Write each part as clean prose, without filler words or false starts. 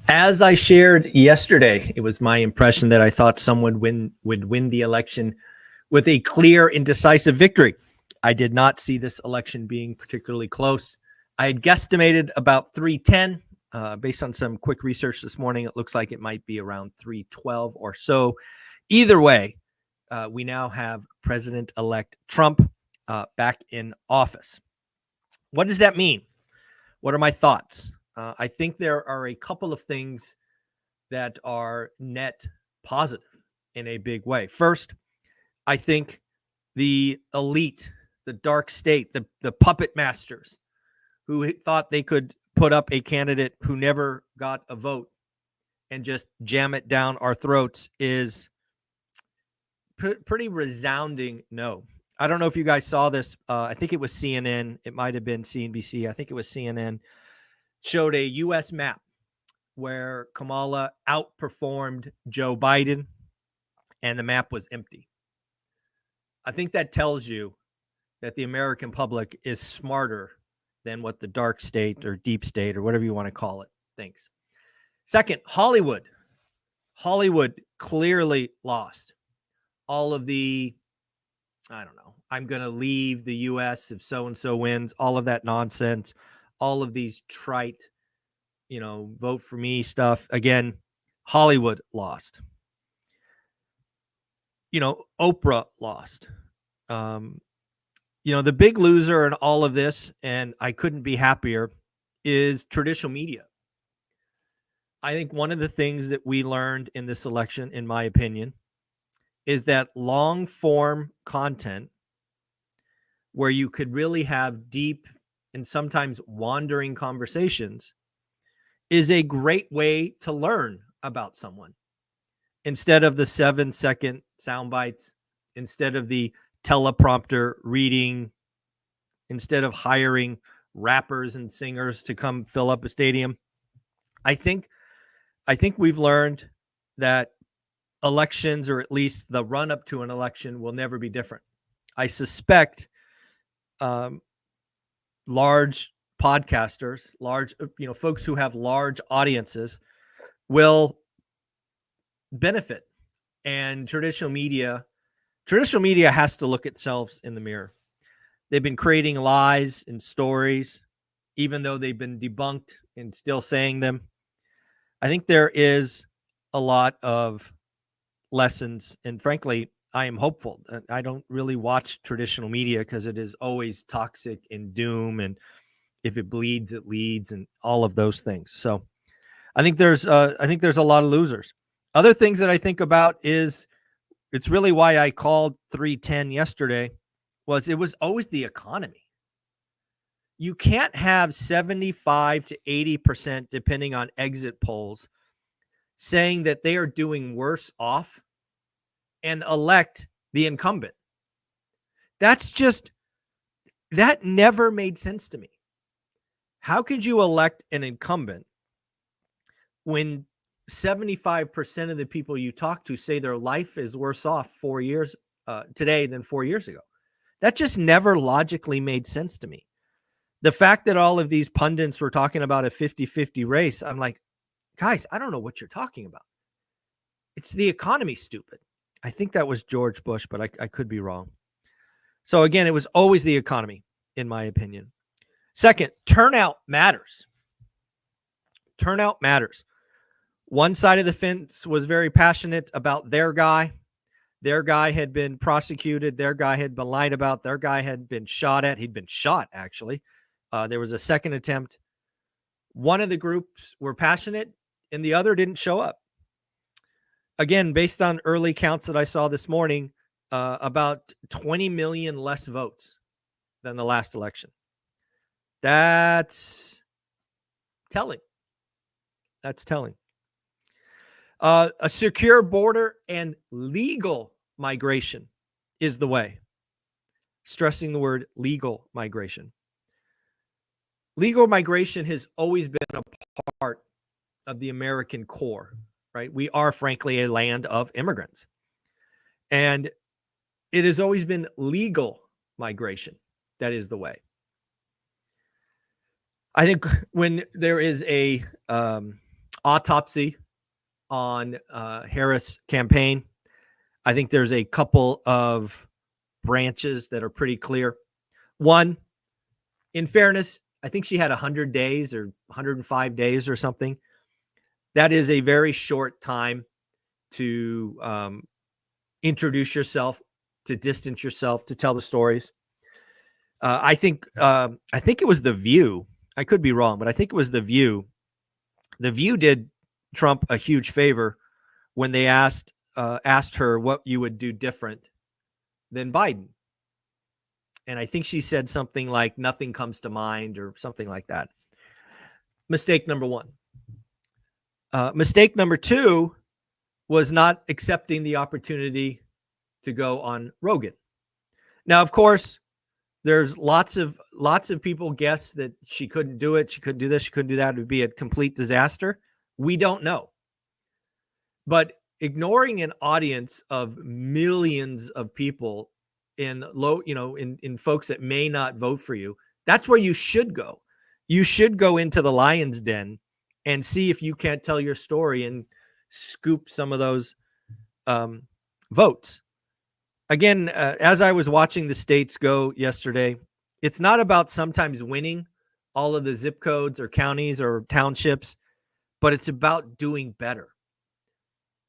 As I shared yesterday, it was my impression that I thought someone would win the election with a clear and decisive victory. I did not see this election being particularly close. I had guesstimated about 310. Based on some quick research this morning, it looks like it might be around 312 or so. Either way, we now have President-elect Trump back in office. What does that mean? What are my thoughts? I think there are a couple of things that are net positive in a big way. First, I think the elite, the dark state, the puppet masters who thought they could put up a candidate who never got a vote and just jam it down our throats is pretty resounding no. I don't know if you guys saw this. I think it was CNN. It might have been CNBC. I think it was CNN. Showed a U.S. map where Kamala outperformed Joe Biden and the map was empty. I think that tells you that the American public is smarter than what the dark state or deep state or whatever you want to call it thinks. Second, Hollywood. Hollywood clearly lost. All of the, I don't know, I'm going to leave the U.S. if so-and-so wins, all of that nonsense, all of these trite, vote for me stuff. Again, Hollywood lost. Oprah lost. The big loser in all of this, and I couldn't be happier, is traditional media. I think one of the things that we learned in this election, in my opinion, is that long form content where you could really have deep and sometimes wandering conversations is a great way to learn about someone. Instead of the 7-second sound bites, instead of the teleprompter reading, instead of hiring rappers and singers to come fill up a stadium. I think we've learned that elections, or at least the run up to an election, will never be different. I suspect large podcasters, large, folks who have large audiences will benefit. And traditional media has to look itself in the mirror. They've been creating lies and stories, even though they've been debunked and still saying them. I think there is a lot of lessons, and frankly, I am hopeful. I don't really watch traditional media because it is always toxic and doom, and if it bleeds, it leads, and all of those things. So I think there's a lot of losers. Other things that I think about is, it's really why I called 310 yesterday, was it was always the economy. You can't have 75 to 80%, depending on exit polls, saying that they are doing worse off and elect the incumbent. That never made sense to me. How could you elect an incumbent when 75% of the people you talk to say their life is worse off 4 years today than 4 years ago? That just never logically made sense to me. The fact that all of these pundits were talking about a 50-50 race, I'm like, guys, I don't know what you're talking about. It's the economy, stupid. I think that was George Bush, but I could be wrong. So again, it was always the economy, in my opinion. Second, turnout matters. Turnout matters. One side of the fence was very passionate about their guy. Their guy had been prosecuted. Their guy had been lied about. Their guy had been shot at. He'd been shot, actually. There was a second attempt. One of the groups were passionate, and the other didn't show up. Again, based on early counts that I saw this morning, about 20 million less votes than the last election. That's telling. That's telling. A secure border and legal migration is the way. Stressing the word legal migration. Legal migration has always been a part of the American core, right? We are, frankly, a land of immigrants. And it has always been legal migration that is the way. I think when there is a autopsy on Harris campaign. I think there's a couple of branches that are pretty clear. One, in fairness, I think she had 100 days or 105 days or something. That is a very short time to introduce yourself, to distance yourself, to tell the stories. I think it was The View. I could be wrong, but I think it was The View. The View did Trump a huge favor when they asked her what you would do different than Biden. And I think she said something like, nothing comes to mind or something like that. Mistake number one. Mistake number two was not accepting the opportunity to go on Rogan. Now, of course, there's lots of people guess that she couldn't do it. She couldn't do this. She couldn't do that. It would be a complete disaster. We don't know. But ignoring an audience of millions of people in folks that may not vote for you, that's where you should go. You should go into the lion's den and see if you can't tell your story and scoop some of those votes. Again, as I was watching the states go yesterday, it's not about sometimes winning all of the zip codes or counties or townships, but it's about doing better.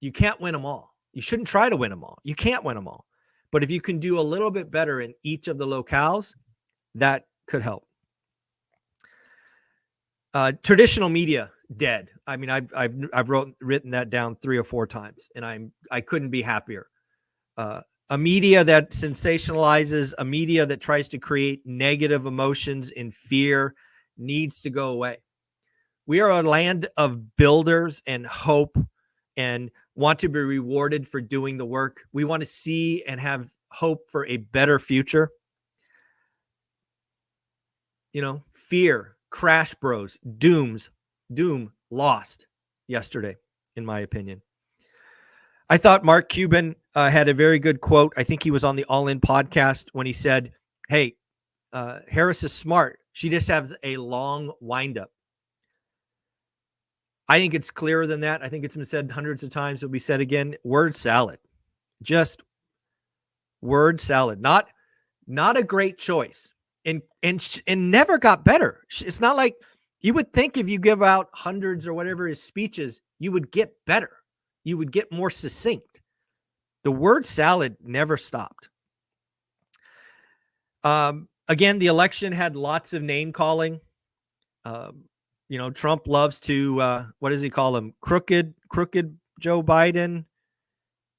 You can't win them all. You shouldn't try to win them all. You can't win them all. But if you can do a little bit better in each of the locales, that could help. Traditional media dead. I mean, I've written that down 3 or 4 times, and I couldn't be happier. A media that sensationalizes, a media that tries to create negative emotions and fear needs to go away. We are a land of builders and hope and want to be rewarded for doing the work. We want to see and have hope for a better future. Fear, crash bros, doom lost yesterday, in my opinion. I thought Mark Cuban had a very good quote. I think he was on the All In podcast when he said, hey, Harris is smart. She just has a long windup. I think it's clearer than that. I think it's been said hundreds of times. It'll be said again. Word salad. Just word salad. Not a great choice. And never got better. It's not like you would think if you give out hundreds or whatever his speeches, you would get better. You would get more succinct. The word salad never stopped. Again, the election had lots of name calling. Trump loves to, what does he call him? Crooked Joe Biden.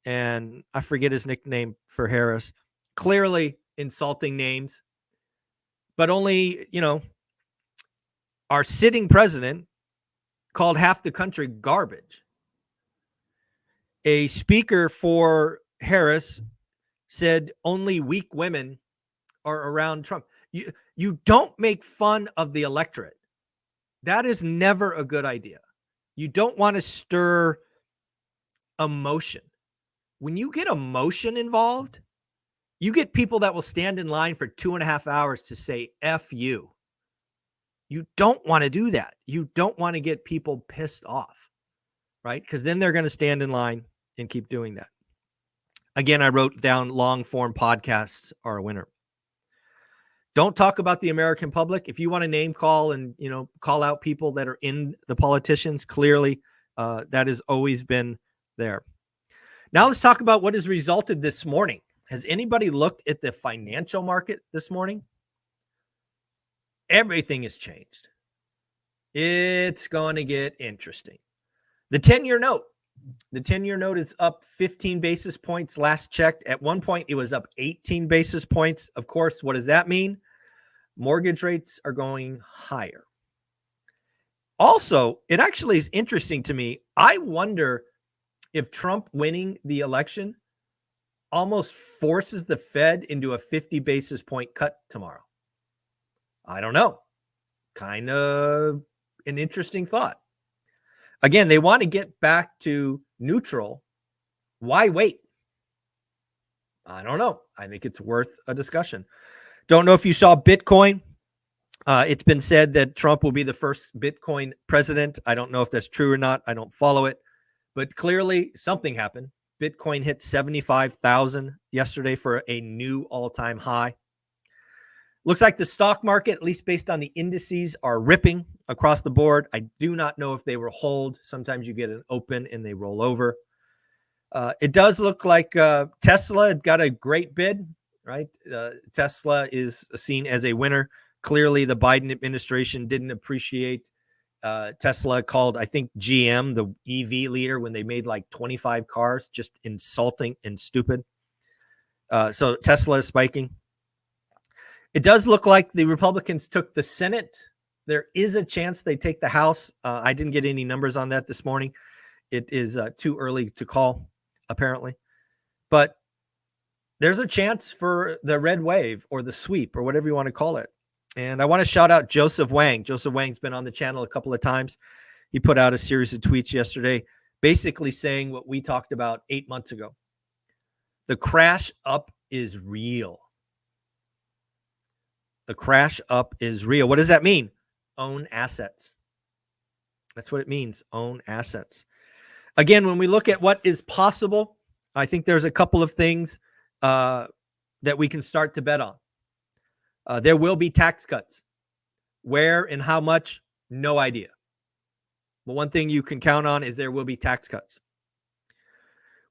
And I forget his nickname for Harris. Clearly insulting names. But only, our sitting president called half the country garbage. A speaker for Harris said only weak women are around Trump. You don't make fun of the electorate. That is never a good idea. You don't want to stir emotion. When you get emotion involved, you get people that will stand in line for 2.5 hours to say F you. You don't want to do that. You don't want to get people pissed off, right? Because then they're going to stand in line and keep doing that. Again, I wrote down long form podcasts are a winner. Don't talk about the American public. If you want to name call and, call out people that are in the politicians, clearly that has always been there. Now let's talk about what has resulted this morning. Has anybody looked at the financial market this morning? Everything has changed. It's going to get interesting. The 10-year note. The 10-year note is up 15 basis points last checked. At one point, it was up 18 basis points. Of course, what does that mean? Mortgage rates are going higher. Also, it actually is interesting to me. I wonder if Trump winning the election almost forces the Fed into a 50 basis point cut tomorrow. I don't know. Kind of an interesting thought. Again, they want to get back to neutral. Why wait? I don't know. I think it's worth a discussion. Don't know if you saw Bitcoin. It's been said that Trump will be the first Bitcoin president. I don't know if that's true or not. I don't follow it, but clearly something happened. Bitcoin hit 75,000 yesterday for a new all-time high. Looks like the stock market, at least based on the indices, are ripping across the board. I do not know if they will hold. Sometimes you get an open and they roll over. It does look like Tesla got a great bid, right? Tesla is seen as a winner. Clearly, the Biden administration didn't appreciate Tesla called, I think, GM, the EV leader, when they made like 25 cars, just insulting and stupid. So Tesla is spiking. It does look like the Republicans took the Senate. There is a chance they take the House. I didn't get any numbers on that this morning. It is too early to call, apparently. But there's a chance for the red wave or the sweep or whatever you want to call it. And I want to shout out Joseph Wang. Joseph Wang's been on the channel a couple of times. He put out a series of tweets yesterday, basically saying what we talked about 8 months ago. The crash up is real. The crash up is real. What does that mean? Own assets. That's what it means. Own assets. Again, when we look at what is possible, I think there's a couple of things that we can start to bet on. There will be tax cuts. Where and how much? No idea. But one thing you can count on is there will be tax cuts.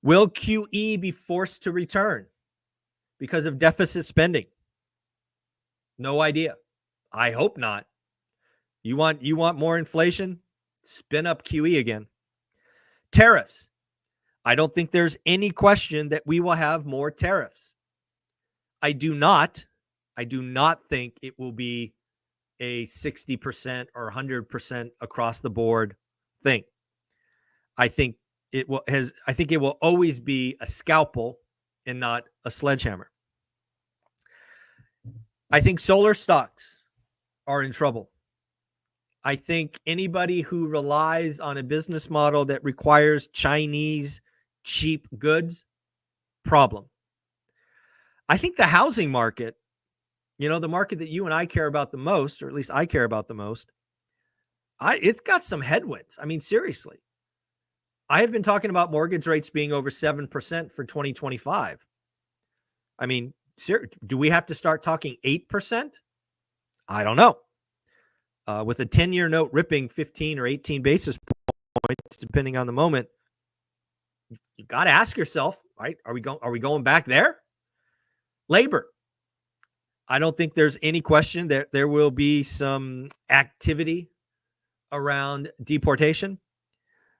Will QE be forced to return because of deficit spending? No idea. I hope not. You want more inflation? Spin up QE again. Tariffs. I don't think there's any question that we will have more tariffs. I do not think it will be a 60% or 100% across the board thing. I think it will always be a scalpel and not a sledgehammer. I think solar stocks are in trouble. I think anybody who relies on a business model that requires Chinese cheap goods, problem. I think the housing market, the market that you and I care about the most, or at least I care about the most, it's got some headwinds. I mean, seriously. I have been talking about mortgage rates being over 7% for 2025. I mean, do we have to start talking 8%? I don't know. With a 10-year note ripping 15 or 18 basis points, depending on the moment, you got to ask yourself, right? Are we going back there? Labor. I don't think there's any question that there will be some activity around deportation.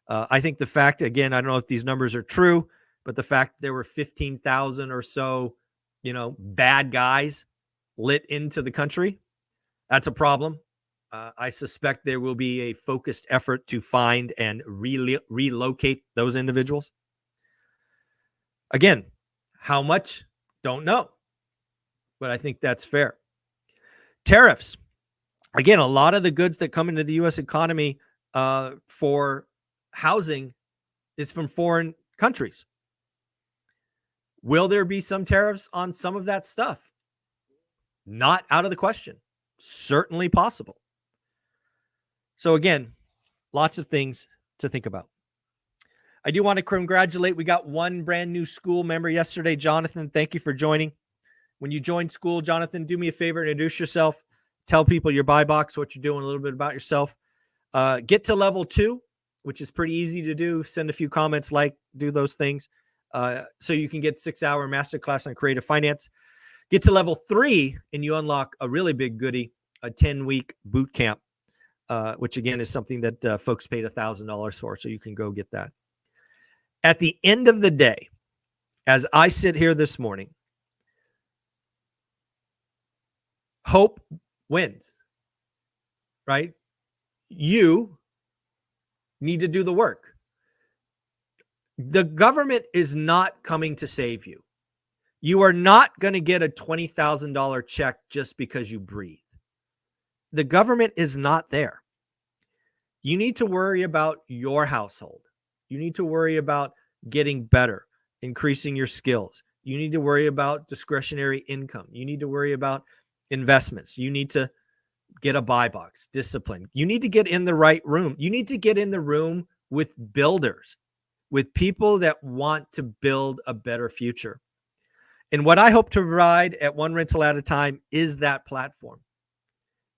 I think the fact, again, I don't know if these numbers are true, but the fact there were 15,000 or so, bad guys lit into the country, that's a problem. I suspect there will be a focused effort to find and relocate those individuals. Again, how much? Don't know. But I think that's fair. Tariffs. Again, a lot of the goods that come into the U.S. economy for housing is from foreign countries. Will there be some tariffs on some of that stuff? Not out of the question. Certainly possible. So again, lots of things to think about. I do want to congratulate. We got one brand new school member yesterday. Jonathan, thank you for joining. When you join school, Jonathan, do me a favor, introduce yourself. Tell people your buy box, what you're doing, a little bit about yourself. Get to level 2, which is pretty easy to do. Send a few comments, do those things. So you can get 6-hour masterclass on creative finance. Get to level 3 and you unlock a really big goodie, a 10-week boot camp, which again is something that folks paid $1,000 for. So you can go get that. At the end of the day, as I sit here this morning, hope wins, right? You need to do the work. The government is not coming to save you. You are not going to get a $20,000 check just because you breathe. The government is not there. You need to worry about your household. You need to worry about getting better, increasing your skills. You need to worry about discretionary income. You need to worry about investments. You need to get a buy box, discipline. You need to get in the right room. You need to get in the room with builders, with people that want to build a better future. And what I hope to provide at One Rental at a Time is that platform.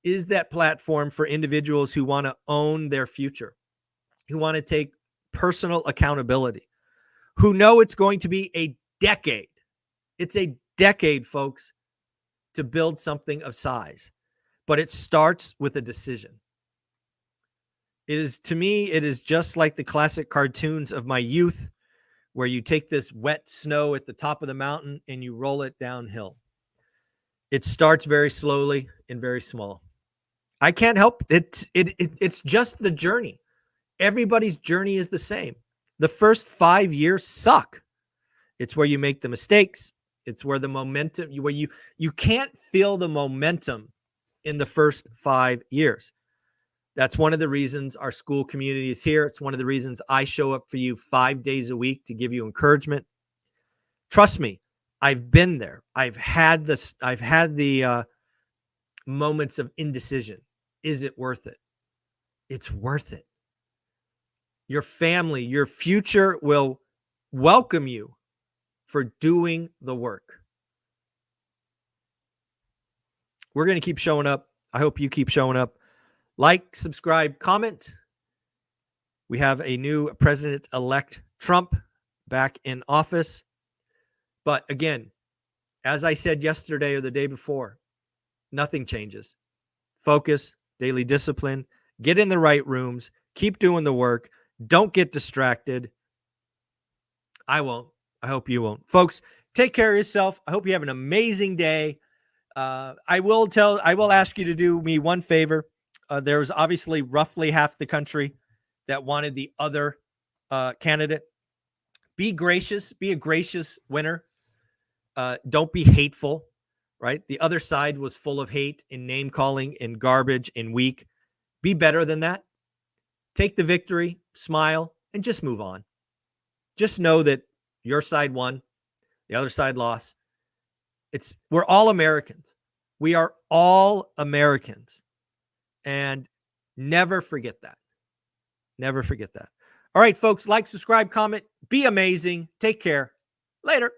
Is that platform for individuals who want to own their future, who want to take personal accountability, who know it's going to be a decade. It's a decade, folks, to build something of size. But it starts with a decision. To me, it is just like the classic cartoons of my youth, where you take this wet snow at the top of the mountain and you roll it downhill. It starts very slowly and very small. I can't help it. It's just the journey. Everybody's journey is the same. The first 5 years suck. It's where you make the mistakes. It's where the momentum, where you can't feel the momentum in the first 5 years. That's one of the reasons our school community is here. It's one of the reasons I show up for you 5 days a week to give you encouragement. Trust me, I've been there. I've had the moments of indecision. Is it worth it? It's worth it. Your family, your future will welcome you for doing the work. We're going to keep showing up. I hope you keep showing up. Like, subscribe, comment. We have a new President-elect Trump back in office. But again, as I said yesterday or the day before, nothing changes. Focus, daily discipline, get in the right rooms, keep doing the work. Don't get distracted. I won't. I hope you won't. Folks, take care of yourself. I hope you have an amazing day. I will ask you to do me one favor. There's obviously roughly half the country that wanted the other candidate. Be gracious. Be a gracious winner. Don't be hateful, right? The other side was full of hate and name calling and garbage and weak. Be better than that. Take the victory, smile, and just move on. Just know that your side won, the other side lost. We're all Americans. We are all Americans. And never forget that. Never forget that. All right, folks, like, subscribe, comment. Be amazing. Take care. Later.